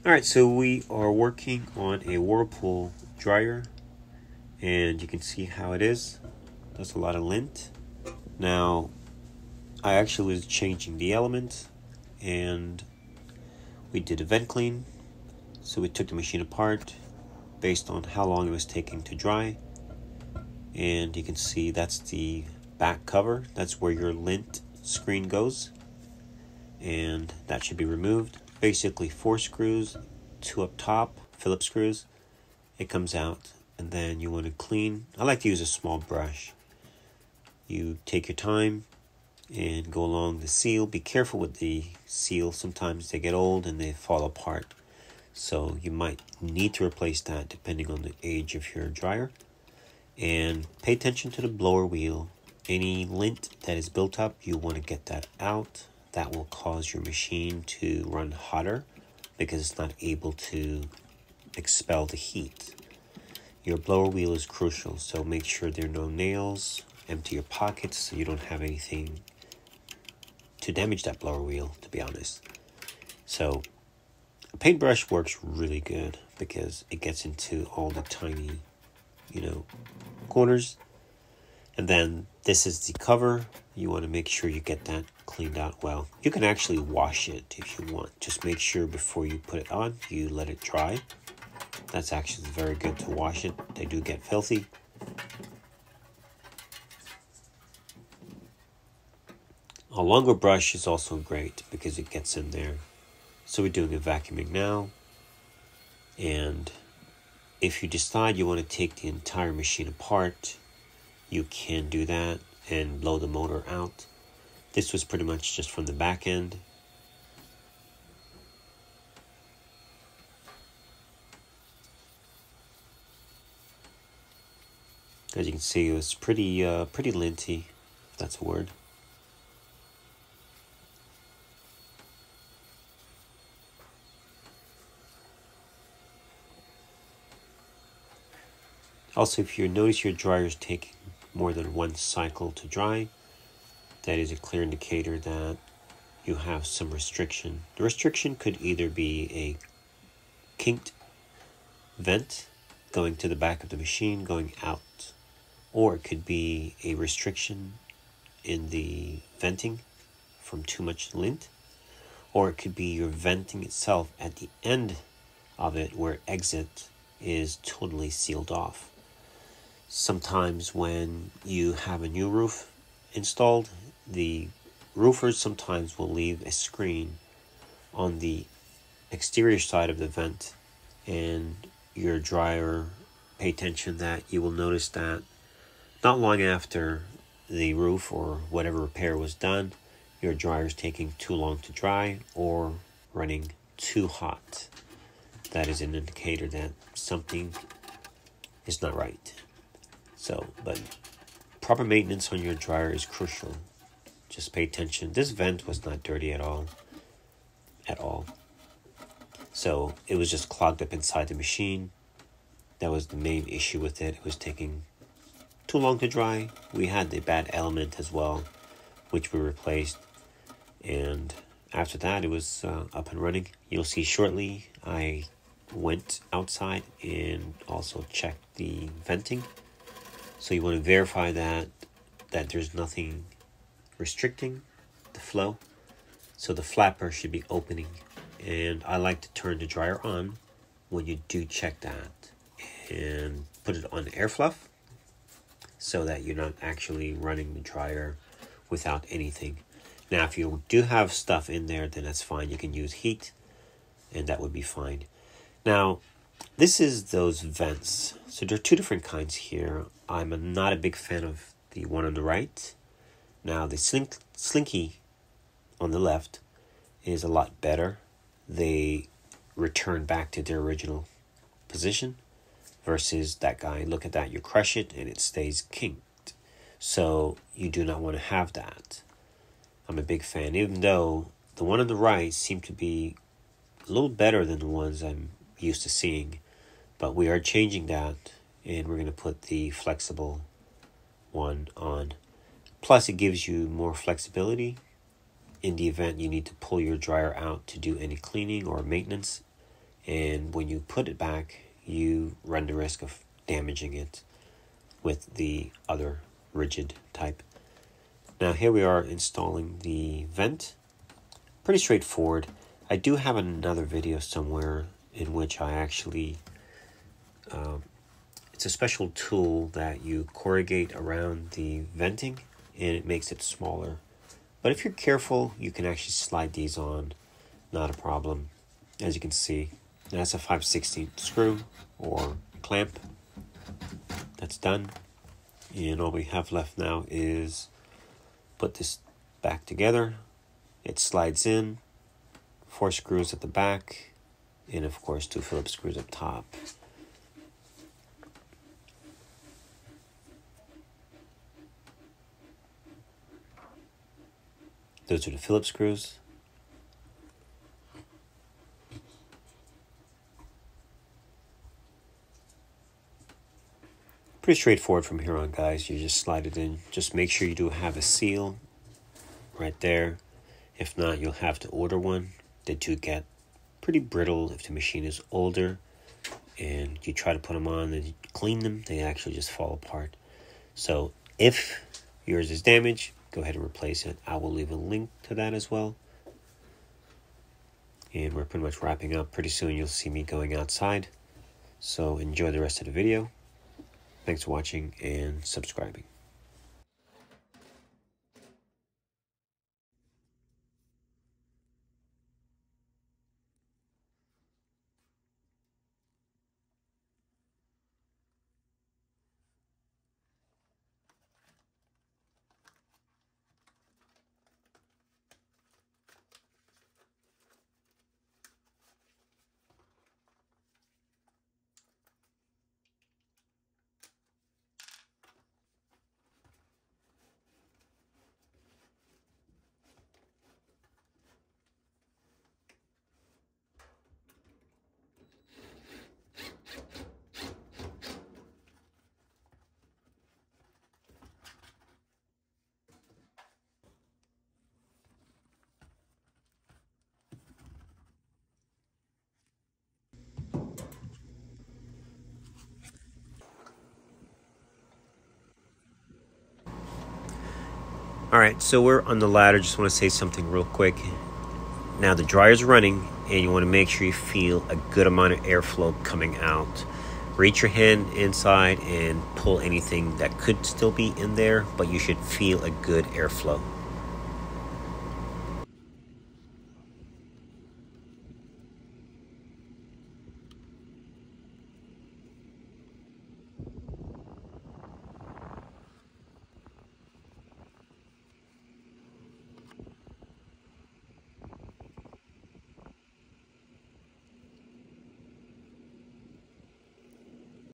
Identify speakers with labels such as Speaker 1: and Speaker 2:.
Speaker 1: Alright, so we are working on a Whirlpool dryer, and you can see how it is. There's a lot of lint. Now, I actually was changing the element, and we did a vent clean. So we took the machine apart based on how long it was taking to dry. And you can see that's the back cover. That's where your lint screen goes. And that should be removed. Basically 4 screws, 2 up top, Phillips screws. It comes out, and then you want to clean. I like to use a small brush. You take your time and go along the seal. Be careful with the seal. Sometimes they get old and they fall apart. So you might need to replace that depending on the age of your dryer. And pay attention to the blower wheel. Any lint that is built up, you want to get that out. That will cause your machine to run hotter because it's not able to expel the heat. Your blower wheel is crucial, so make sure there are no nails. Empty your pockets so you don't have anything to damage that blower wheel, to be honest. So a paintbrush works really good because it gets into all the tiny, corners. And then this is the cover. You want to make sure you get that cleaned out well. You can actually wash it if you want. Just make sure before you put it on, you let it dry. That's actually very good to wash it. They do get filthy. A longer brush is also great because it gets in there. So we're doing a vacuuming now. And if you decide you want to take the entire machine apart, you can do that and blow the motor out. This was pretty much just from the back end. As you can see, it was pretty linty, if that's a word. Also, if you notice your dryer is taking more than one cycle to dry, that is a clear indicator that you have some restriction. The restriction could either be a kinked vent going to the back of the machine, going out, or it could be a restriction in the venting from too much lint, or it could be your venting itself at the end of it where exit is totally sealed off. Sometimes when you have a new roof installed, the roofers sometimes will leave a screen on the exterior side of the vent, and your dryer, pay attention that you will notice that not long after the roof or whatever repair was done, your dryer is taking too long to dry or running too hot. That is an indicator that something is not right. So, but proper maintenance on your dryer is crucial. Just pay attention. This vent was not dirty at all. So it was just clogged up inside the machine. That was the main issue with it. It was taking too long to dry. We had the bad element as well, which we replaced. And after that, it was up and running. You'll see shortly, I went outside and also checked the venting. So you want to verify that there's nothing restricting the flow. So the flapper should be opening. And I like to turn the dryer on when you do check that. And put it on air fluff so that you're not actually running the dryer without anything. Now, if you do have stuff in there, then that's fine. You can use heat, and that would be fine. Now, this is those vents. So there are 2 different kinds here. I'm not a big fan of the one on the right. Now, the Slinky on the left is a lot better. They return back to their original position versus that guy. Look at that. You crush it and it stays kinked. So you do not want to have that. I'm a big fan, even though the one on the right seemed to be a little better than the ones I'm used to seeing. But we are changing that, and we're going to put the flexible one on. Plus, it gives you more flexibility in the event you need to pull your dryer out to do any cleaning or maintenance. and when you put it back, you run the risk of damaging it with the other rigid type. Now here we are installing the vent. Pretty straightforward. I do have another video somewhere in which I actually, it's a special tool that you corrugate around the venting and it makes it smaller. But if you're careful, you can actually slide these on, not a problem. As you can see, that's a 5/16 screw or clamp. That's done. And all we have left now is put this back together. It slides in, 4 screws at the back, and of course 2 Phillips screws up top. Those are the Phillips screws. Pretty straightforward from here on, guys. You just slide it in. Just make sure you do have a seal right there. If not, you'll have to order one. They do get pretty brittle if the machine is older and you try to put them on and you clean them, they actually just fall apart. So if yours is damaged, go ahead and replace it. I will leave a link to that as well. And we're pretty much wrapping up. Pretty soon you'll see me going outside. So enjoy the rest of the video. Thanks for watching and subscribing. Alright, so we're on the ladder. Just want to say something real quick. Now the dryer's running and you want to make sure you feel a good amount of airflow coming out. Reach your hand inside and pull anything that could still be in there, but you should feel a good airflow.